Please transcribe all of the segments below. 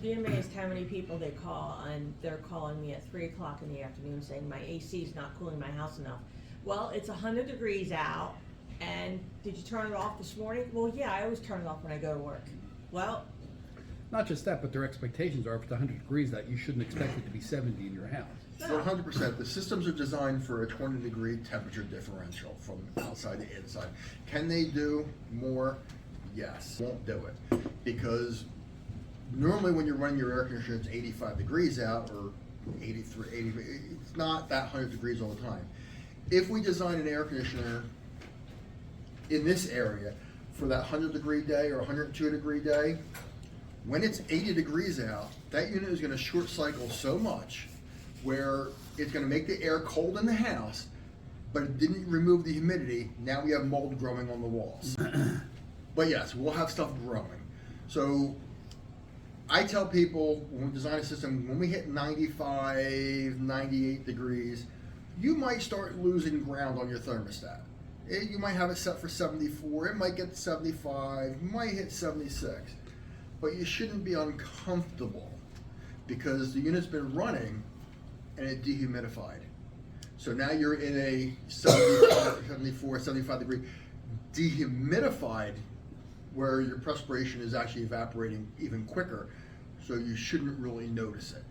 be amazed how many people they call, and they're calling me at 3 o'clock in the afternoon saying my AC is not cooling my house enough. Well, it's 100 degrees out, and did you turn it off this morning? Well, yeah, I always turn it off when I go to work. Well, Not just that, but their expectations are if it's 100 degrees that you shouldn't expect it to be 70 in your house. 100%. The systems are designed for a 20-degree temperature differential from outside to inside. Can they do more? Yes. Won't do it. Because normally when you're running your air conditioner, it's 85 degrees out, or 83, 80, it's not that 100 degrees all the time. If we design an air conditioner in this area for that 100-degree day or 102-degree day, when it's 80 degrees out, that unit is going to short cycle so much where it's going to make the air cold in the house, but it didn't remove the humidity. Now we have mold growing on the walls. But yes, we'll have stuff growing. So I tell people when we design a system, when we hit 95, 98 degrees, you might start losing ground on your thermostat. You might have it set for 74, it might get to 75, you might hit 76. But you shouldn't be uncomfortable because the unit's been running and it dehumidified. So now you're in a 74, 75 degree dehumidified where your perspiration is actually evaporating even quicker. So you shouldn't really notice it.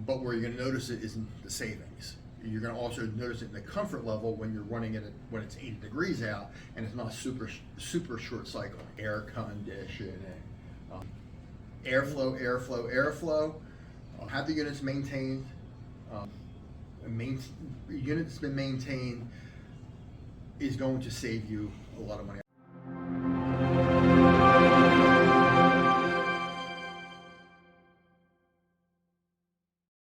But where you're going to notice it is in the savings. You're going to also notice it in the comfort level when you're running it when it's 80 degrees out and it's not super short cycle. Air conditioning. Airflow, airflow, airflow. Have the units maintained. Unit that's been maintained is going to save you a lot of money.